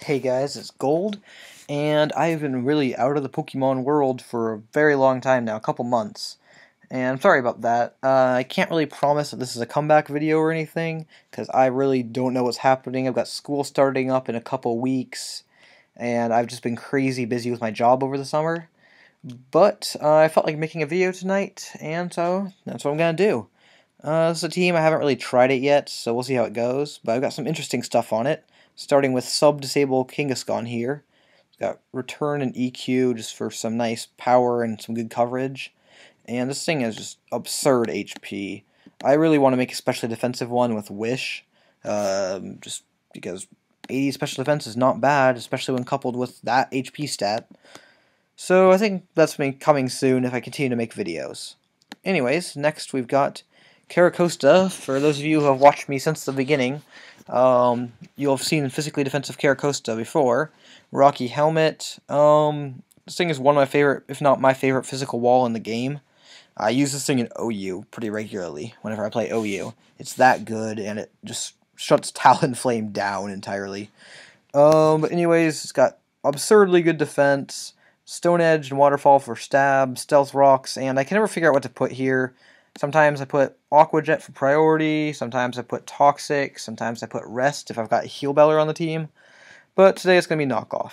Hey guys, it's Gold, and I've been really out of the Pokemon world for a very long time now, a couple months. And I'm sorry about that. I can't really promise that this is a comeback video or anything, because I really don't know what's happening. I've got school starting up in a couple weeks, and I've just been crazy busy with my job over the summer. But I felt like making a video tonight, and so that's what I'm going to do. This is a team, I haven't really tried it yet, so we'll see how it goes, but I've got some interesting stuff on it. Starting with sub-disable Kangaskhan here. It's got return and EQ just for some nice power and some good coverage. And this thing is just absurd HP. I really want to make a specially defensive one with Wish, just because 80 special defense is not bad, especially when coupled with that HP stat. So I think that's coming soon if I continue to make videos. Anyways, next we've got Kangaskhan. For those of you who have watched me since the beginning, you'll have seen physically defensive Kangaskhan before. Rocky Helmet. This thing is one of my favorite, if not my favorite, physical wall in the game. I use this thing in OU pretty regularly whenever I play OU. It's that good, and it just shuts Talonflame down entirely. But anyways, it's got absurdly good defense, Stone Edge and Waterfall for stab, Stealth Rocks, and I can never figure out what to put here. Sometimes I put Aqua Jet for priority, sometimes I put Toxic, sometimes I put Rest if I've got Heal Beller on the team. But today it's going to be Knockoff.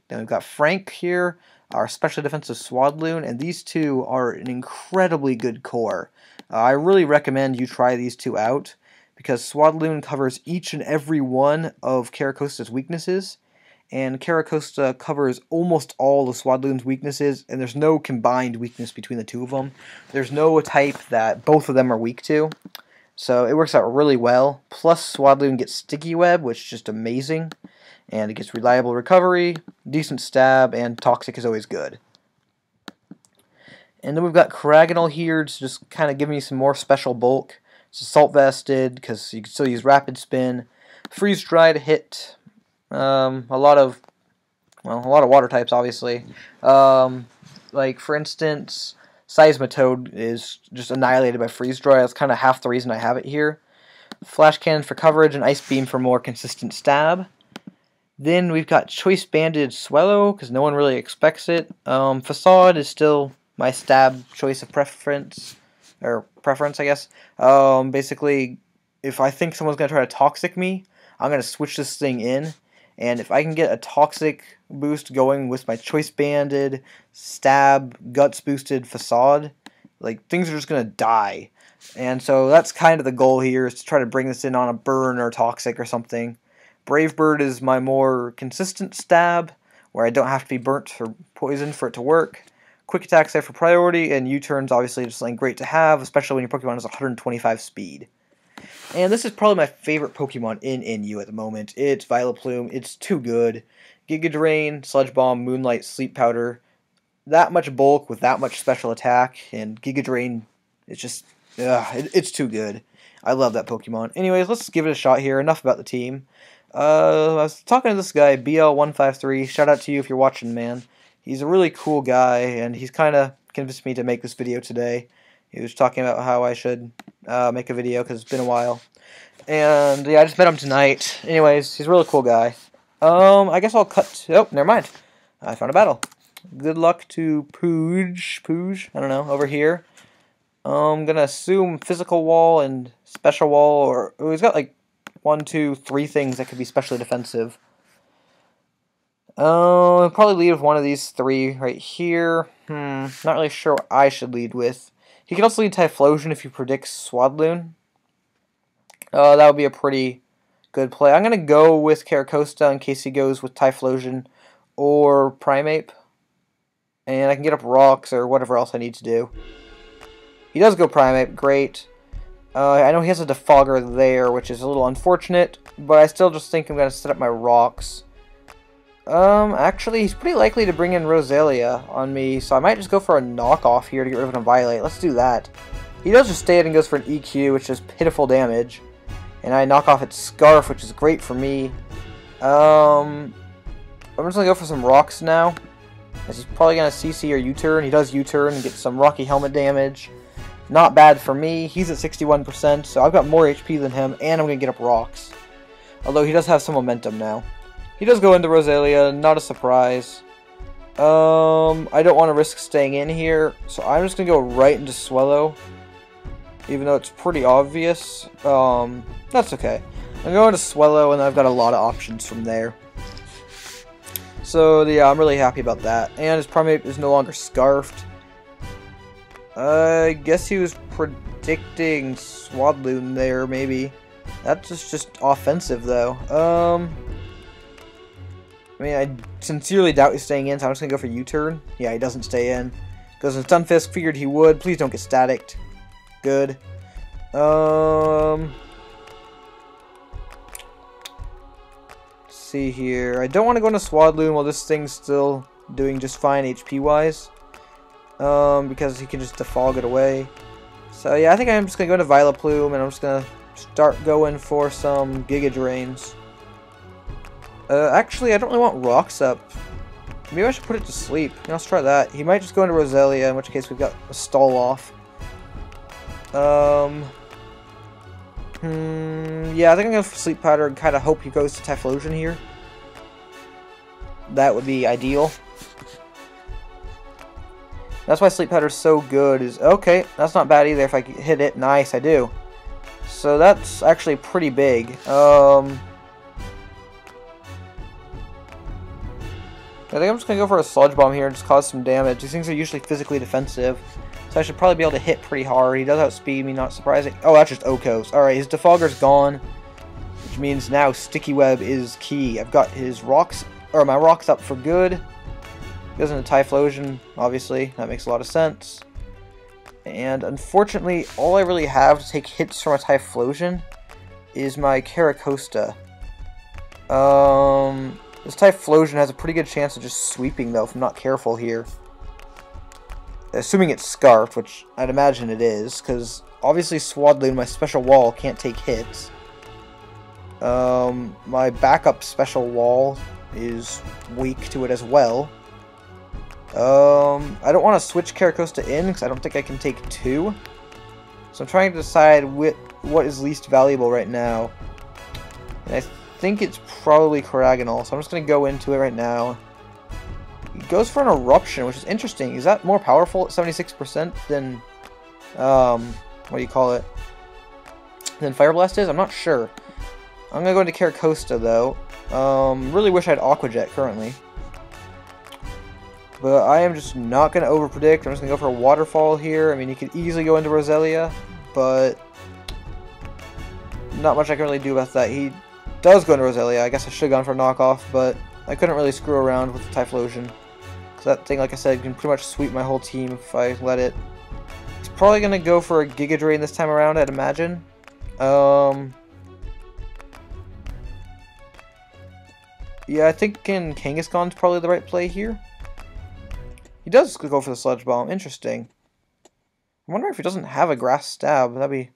Then we've got Frank here, our special defensive Swadloon, and these two are an incredibly good core. I really recommend you try these two out, because Swadloon covers each and every one of Kangaskhan's weaknesses, and Kangaskhan covers almost all of Swadloon's weaknesses, and there's no combined weakness between the two of them. There's no type that both of them are weak to, so it works out really well. Plus, Swadloon gets Sticky Web, which is just amazing, and it gets reliable recovery, decent stab, and Toxic is always good. And then we've got Kraganol here to just kind of give me some more special bulk. It's Assault Vested, because you can still use Rapid Spin. Freeze Dry to hit. A lot of water types, obviously. Like, for instance, Seismitoad is just annihilated by Freeze Dry. That's kind of half the reason I have it here. Flash Cannon for coverage and Ice Beam for more consistent stab. Then we've got Choice Banded Swellow, because no one really expects it. Facade is still my stab choice of preference, I guess. Basically, if I think someone's going to try to Toxic me, I'm going to switch this thing in. And if I can get a Toxic boost going with my Choice Banded, Stab, Guts boosted Facade, like, things are just going to die. And so that's kind of the goal here, is to try to bring this in on a Burn or Toxic or something. Brave Bird is my more consistent stab, where I don't have to be burnt or poisoned for it to work. Quick Attack's there for priority, and U-Turn's obviously just something great to have, especially when your Pokemon has 125 speed. And this is probably my favorite Pokemon in NU at the moment. It's Vileplume. It's too good. Giga Drain, Sludge Bomb, Moonlight, Sleep Powder. That much bulk with that much special attack, and Giga Drain, it's just, it's too good. I love that Pokemon. Anyways, let's give it a shot here. Enough about the team. I was talking to this guy, BL153. Shout out to you if you're watching, man. He's a really cool guy, and he's kind of convinced me to make this video today. He was talking about how I should make a video because it's been a while. And yeah, I just met him tonight. Anyways, he's a really cool guy. I guess I'll cut. Oh, never mind. I found a battle. Good luck to Pooj, I don't know, over here. I'm gonna assume physical wall and special wall, or he's got like 1, 2, 3 things that could be specially defensive. I'll probably lead with one of these 3 right here. Not really sure what I should lead with. He can also lead Typhlosion if he predicts Swadloon. That would be a pretty good play. I'm going to go with Kangaskhan in case he goes with Typhlosion or Primeape. And I can get up Rocks or whatever else I need to do. He does go Primeape, great. I know he has a Defogger there, which is a little unfortunate, but I still just think I'm going to set up my Rocks. Actually, he's pretty likely to bring in Roselia on me, so I might just go for a knockoff here to get rid of a Violate. Let's do that. He does just stay in and goes for an EQ, which is pitiful damage. And I knock off its Scarf, which is great for me. I'm just going to go for some Rocks now, as he's probably going to CC or U-Turn. He does U-Turn and get some Rocky Helmet damage. Not bad for me. He's at 61%, so I've got more HP than him, and I'm going to get up Rocks. Although he does have some momentum now. He does go into Roselia, not a surprise. I don't want to risk staying in here, so I'm just gonna go right into Swellow. Even though it's pretty obvious. That's okay. I'm going to Swellow, and I've got a lot of options from there. So, yeah, I'm really happy about that. And his Primeape is no longer Scarfed. I guess he was predicting Swadloon there, maybe. That's just offensive, though. I mean, I sincerely doubt he's staying in, so I'm just going to go for U-turn. Yeah, he doesn't stay in. Goes in Stunfisk, figured he would. Please don't get staticked. Good. Let's see here. I don't want to go into Swadloon while this thing's still doing just fine HP-wise. Because he can just defog it away. So yeah, I think I'm just going to go into Vileplume, and I'm just going to start going for some Giga Drains. Actually, I don't really want Rocks up. Maybe I should put it to sleep. Yeah, let's try that. He might just go into Roselia, in which case we've got a stall off. Yeah, I think I'm going for Sleep Powder and kind of hope he goes to Typhlosion here. That would be ideal. That's why Sleep Powder's so good. Okay, that's not bad either if I hit it. Nice, I do. So that's actually pretty big. I think I'm just going to go for a Sludge Bomb here and just cause some damage. These things are usually physically defensive, so I should probably be able to hit pretty hard. He does outspeed me, not surprising. Oh, that's just Okos. Alright, his Defogger's gone, which means now Sticky Web is key. I've got his rocks, or my rocks up for good. Goes into Typhlosion, obviously. That makes a lot of sense. And unfortunately, all I really have to take hits from a Typhlosion is my Caracosta. This Typhlosion has a pretty good chance of just sweeping, though, if I'm not careful here. Assuming it's Scarfed, which I'd imagine it is, because obviously Swadloon, my special wall, can't take hits. My backup special wall is weak to it as well. I don't want to switch Caracosta in, because I don't think I can take two. So I'm trying to decide what is least valuable right now. And I think it's probably Caragonal, so I'm just going to go into it right now. He goes for an Eruption, which is interesting. Is that more powerful at 76% than, what do you call it, than Fire Blast is? I'm not sure. I'm going to go into Caracosta, though. Really wish I had Aqua Jet currently. But I am just not going to overpredict. I'm just going to go for a Waterfall here. I mean, you could easily go into Roselia, but not much I can really do about that. He does go into Roselia. I guess I should have gone for a knockoff, but I couldn't really screw around with the Typhlosion. Because that thing, like I said, can pretty much sweep my whole team if I let it. He's probably going to go for a Giga Drain this time around, I'd imagine. Yeah, I think Kangaskhan's probably the right play here. He does go for the Sludge Bomb. Interesting. I wonder if he doesn't have a Grass Stab. That'd be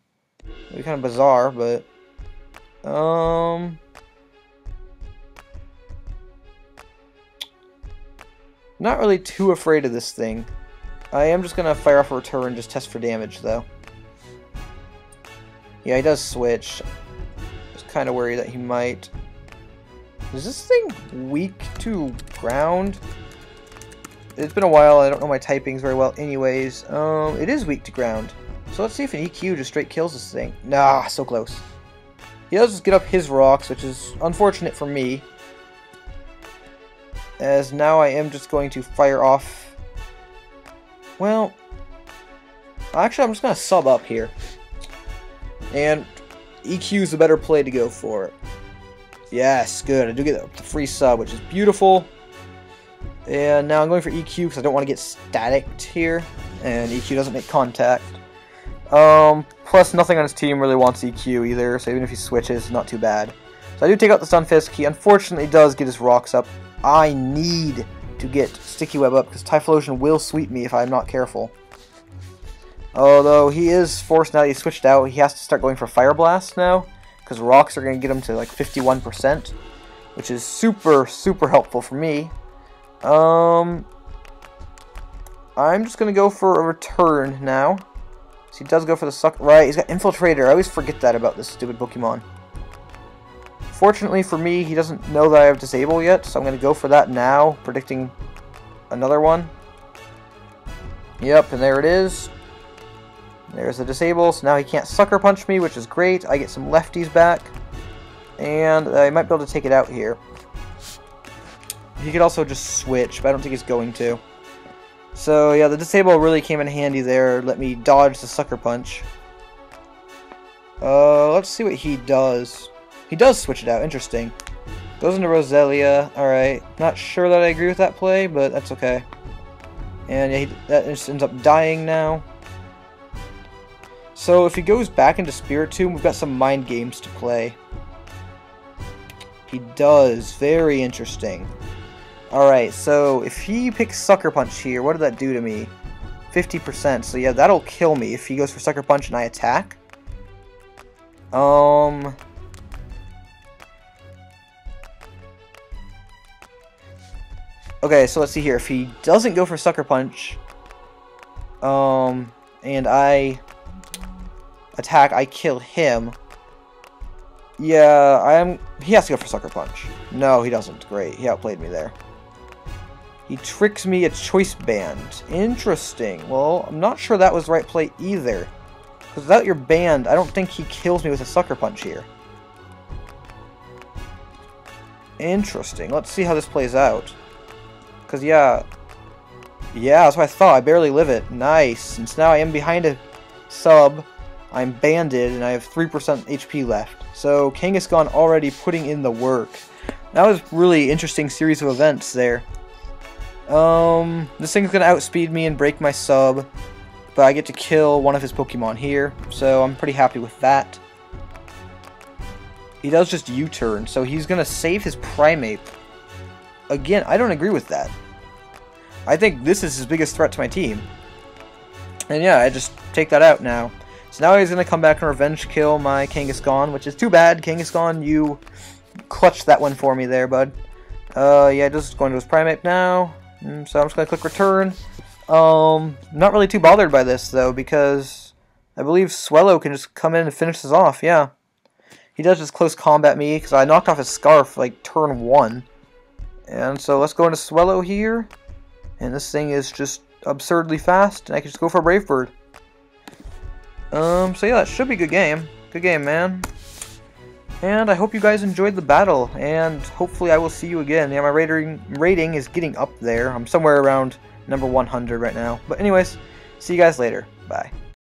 kind of bizarre, but not really too afraid of this thing. I am just gonna fire off a return and just test for damage, though. Yeah, he does switch. Just kind of worried that he might. Is this thing weak to ground? It's been a while. I don't know my typings very well anyways. It is weak to ground. So let's see if an EQ just straight kills this thing. Nah, so close. He does just get up his rocks, which is unfortunate for me. As now I am just going to fire off. Well, actually I'm just going to sub up here. And EQ is the better play to go for it. Yes, good. I do get the free sub, which is beautiful. And now I'm going for EQ because I don't want to get staticked here. And EQ doesn't make contact. Plus, nothing on his team really wants EQ either, so even if he switches, not too bad. So I do take out the Stunfisk. He unfortunately does get his rocks up. I need to get Sticky Web up because Typhlosion will sweep me if I'm not careful. Although he is forced now that he switched out, he has to start going for Fire Blast now because rocks are going to get him to like 51%, which is super, super helpful for me. I'm just going to go for a return now. So he does go for the suck. Right, he's got Infiltrator. I always forget that about this stupid Pokemon. Unfortunately for me, he doesn't know that I have Disable yet, so I'm going to go for that now, predicting another one. Yep, and there it is. There's the Disable, so now he can't Sucker Punch me, which is great. I get some lefties back, and I might be able to take it out here. He could also just switch, but I don't think he's going to. So yeah, the Disable really came in handy there. Let me dodge the Sucker Punch. Let's see what he does. He does switch it out. Interesting. Goes into Roselia. Alright. Not sure that I agree with that play, but that's okay. And yeah, that just ends up dying now. So if he goes back into Spiritomb, we've got some mind games to play. He does. Very interesting. Alright, so if he picks Sucker Punch here, what did that do to me? 50%. So yeah, that'll kill me if he goes for Sucker Punch and I attack. Okay, so let's see here. If he doesn't go for Sucker Punch, and I attack, I kill him. Yeah, he has to go for Sucker Punch. No, he doesn't. Great, he outplayed me there. He tricks me a Choice Band. Interesting. Well, I'm not sure that was the right play either. Because without your band, I don't think he kills me with a Sucker Punch here. Interesting. Let's see how this plays out. Because, yeah, that's what I thought. I barely live it. Nice. Since now I am behind a sub, I'm banded, and I have 3% HP left. So, Kangaskhan already putting in the work. That was a really interesting series of events there. This thing's going to outspeed me and break my sub, but I get to kill one of his Pokemon here, so I'm pretty happy with that. He does just U-turn, so he's going to save his Primeape. Again, I don't agree with that. I think this is his biggest threat to my team. And yeah, I just take that out now. So now he's going to come back and revenge kill my Kangaskhan, which is too bad. Kangaskhan, you clutched that one for me there, bud. Yeah, just going to his Primeape now. So I'm just going to click return. Not really too bothered by this, though, because I believe Swellow can just come in and finish this off, yeah. He does just close combat me, because I knocked off his Scarf, like, turn 1. And so let's go into Swellow here. And this thing is just absurdly fast, and I can just go for a Brave Bird. So yeah, that should be a good game. Good game, man. And I hope you guys enjoyed the battle, and hopefully I will see you again. Yeah, my rating is getting up there. I'm somewhere around number 100 right now. But anyways, see you guys later. Bye.